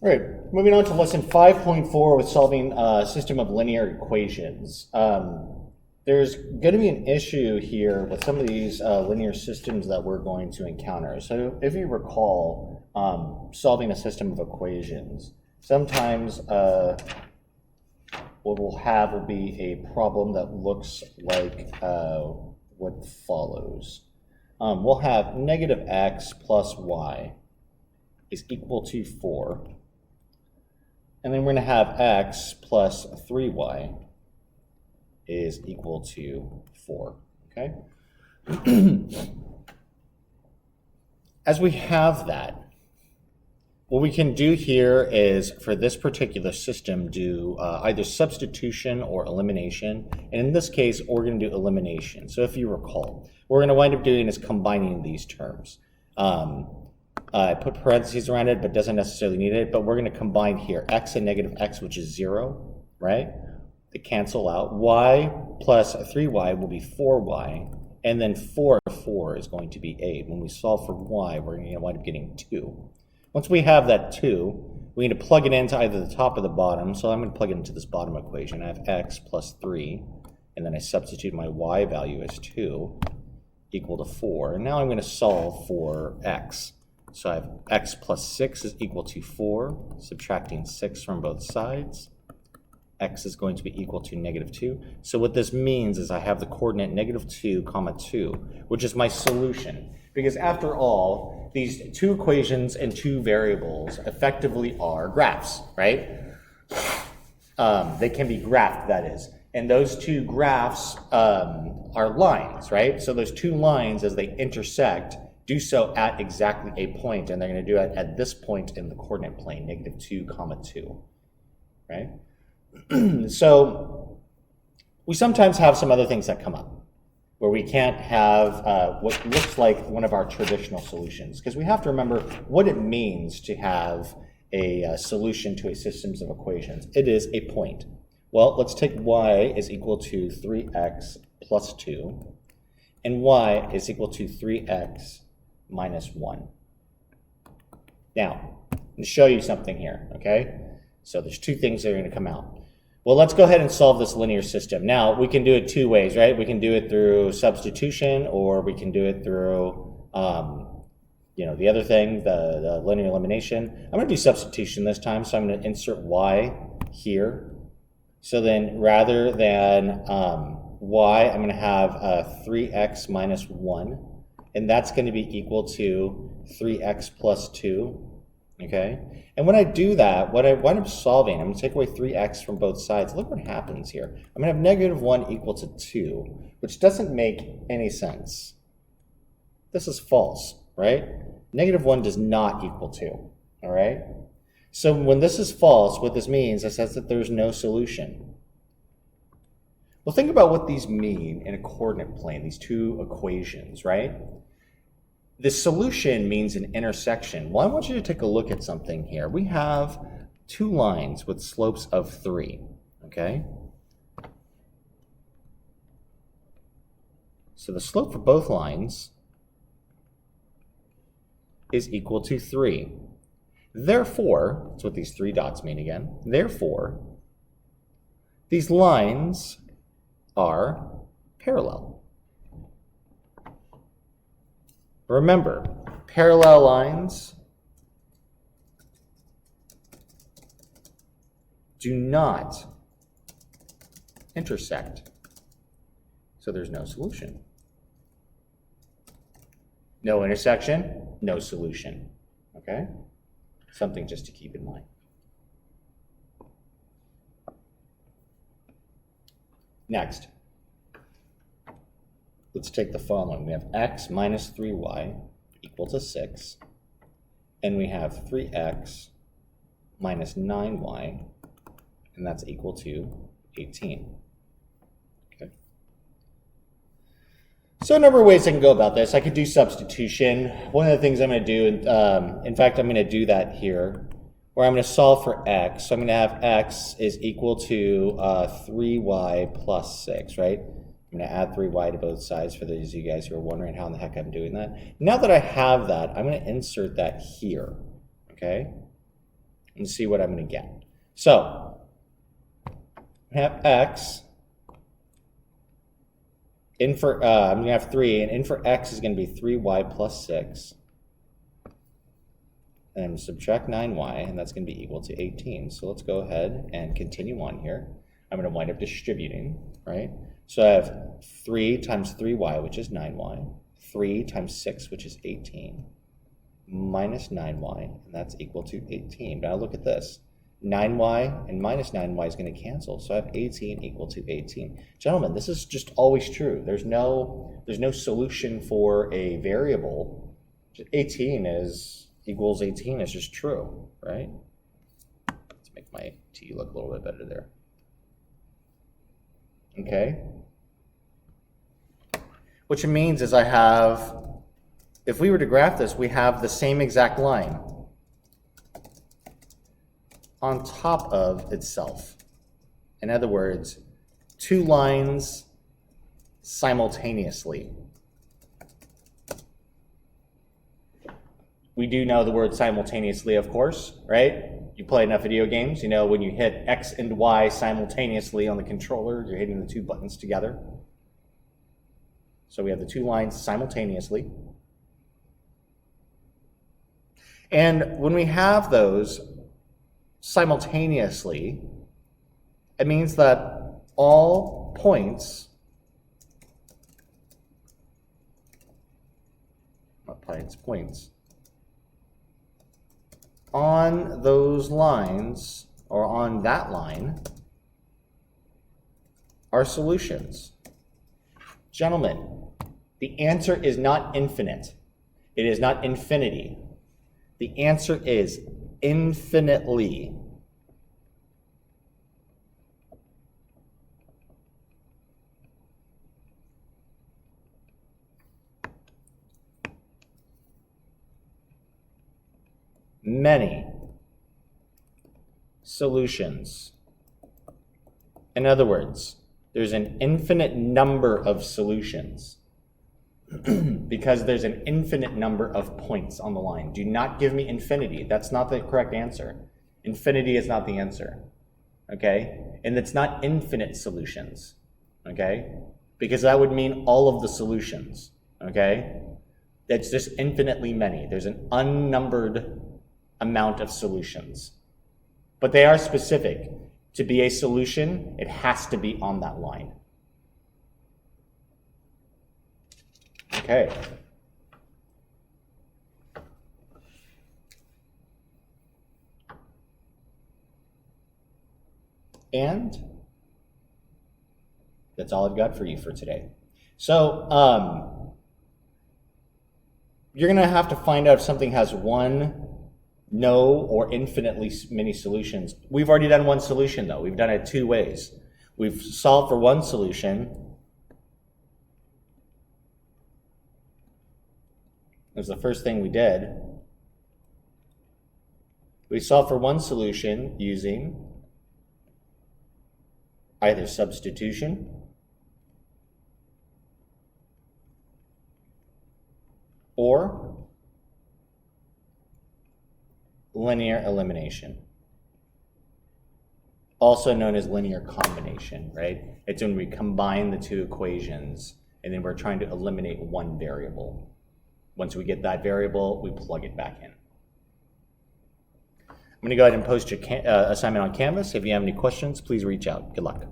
All right, moving on to lesson 5.4 with solving a system of linear equations. There's going to be an issue here with some of these linear systems that we're going to encounter. So if you recall, solving a system of equations, sometimes what we'll have will be a problem that looks like what follows. We'll have negative x plus y is equal to 4. And then we're going to have x plus 3y is equal to 4, okay? As we have that, what we can do here is, for this particular system, do either substitution or elimination. And in this case, we're going to do elimination. So if you recall, what we're going to wind up doing is combining these terms. I put parentheses around it, but doesn't necessarily need it. But we're going to combine here x and negative x, which is 0, right? They cancel out. Y plus 3y will be 4y. And then 4 is going to be 8. When we solve for y, we're going to wind up getting 2. Once we have that 2, we need to plug it into either the top or the bottom. So I'm going to plug it into this bottom equation. I have x plus 3. And then I substitute my y value as 2 equal to 4. And now I'm going to solve for x. So I have x plus 6 is equal to 4, subtracting 6 from both sides. X is going to be equal to negative 2. So what this means is I have the coordinate negative 2, comma 2, which is my solution. Because after all, these two equations and two variables effectively are graphs, right? They can be graphed, that is. And those two graphs are lines, right? So those two lines, as they intersect, do so at exactly a point, and they're going to do it at this point in the coordinate plane, negative 2, comma 2, right? So we sometimes have some other things that come up where we can't have what looks like one of our traditional solutions, because we have to remember what it means to have a solution to a system of equations. It is a point. Well, let's take y is equal to 3x plus 2, and y is equal to 3x minus 1. Now, I'm going to show you something here, okay? So there's two things that are going to come out. Well, let's go ahead and solve this linear system. Now, we can do it two ways, right? We can do it through substitution, or we can do it through, the other thing, the linear elimination. I'm going to do substitution this time, so I'm going to insert y here. So then, rather than y, I'm going to have 3x minus 1. And that's going to be equal to 3x plus 2, okay? And when I do that, what I wind up solving, I'm going to take away 3x from both sides. Look what happens here. I'm going to have negative 1 equal to 2, which doesn't make any sense. This is false, right? Negative 1 does not equal 2, all right? So when this is false, what this means is that there's no solution. Well, think about what these mean in a coordinate plane, these two equations, right? The solution means an intersection. Well, I want you to take a look at something here. We have two lines with slopes of 3, okay? So the slope for both lines is equal to 3. Therefore, that's what these 3 dots mean again. Therefore, these lines are parallel. Remember, parallel lines do not intersect, so there's no solution. No intersection, no solution, okay? Something just to keep in mind. Next, let's take the following. We have x minus 3y equal to 6. And we have 3x minus 9y, and that's equal to 18. Okay. So a number of ways I can go about this. I could do substitution. One of the things I'm going to do, in fact, I'm going to do that here, where I'm going to solve for x. So I'm going to have x is equal to 3y plus 6, right? I'm going to add 3y to both sides for those of you guys who are wondering how in the heck I'm doing that. Now that I have that, I'm going to insert that here, okay? And see what I'm going to get. So, I have x, in for, I'm going to have 3, and in for x is going to be 3y plus 6. And I'm going to subtract 9y, and that's going to be equal to 18. So let's go ahead and continue on here. I'm going to wind up distributing, right? So I have 3 times 3y, which is 9y, 3 times 6, which is 18, minus 9y, and that's equal to 18. Now look at this. 9y and minus 9y is going to cancel, so I have 18 equal to 18. Gentlemen, this is just always true. There's no solution for a variable. 18 equals 18 is just true, right? Let's make my t look a little bit better there. Okay? Which it means is I have, if we were to graph this, we have the same exact line on top of itself. In other words, two lines simultaneously. We do know the word simultaneously, of course, right? You play enough video games, you know when you hit X and Y simultaneously on the controller, you're hitting the two buttons together. So we have the two lines simultaneously. And when we have those simultaneously, it means that all points, points on those lines, or on that line, are solutions. Gentlemen, the answer is not infinite. It is not infinity. The answer is infinitely. Many solutions. In other words, there's an infinite number of solutions because there's an infinite number of points on the line. Do not give me infinity. That's not the correct answer. Infinity is not the answer, okay? And it's not infinite solutions, okay? Because that would mean all of the solutions, okay? That's just infinitely many. There's an unnumbered amount of solutions. But they are specific. To be a solution, it has to be on that line. Okay. And that's all I've got for you for today. So, you're going to have to find out if something has one, no, or infinitely many solutions. We've already done one solution, though. We've done it two ways. We've solved for one solution. That was the first thing we did. We solved for one solution using either substitution or linear elimination, also known as linear combination, right? It's when we combine the two equations and then we're trying to eliminate one variable. Once we get that variable, we plug it back in. I'm going to go ahead and post your assignment on Canvas. If you have any questions, please reach out. Good luck.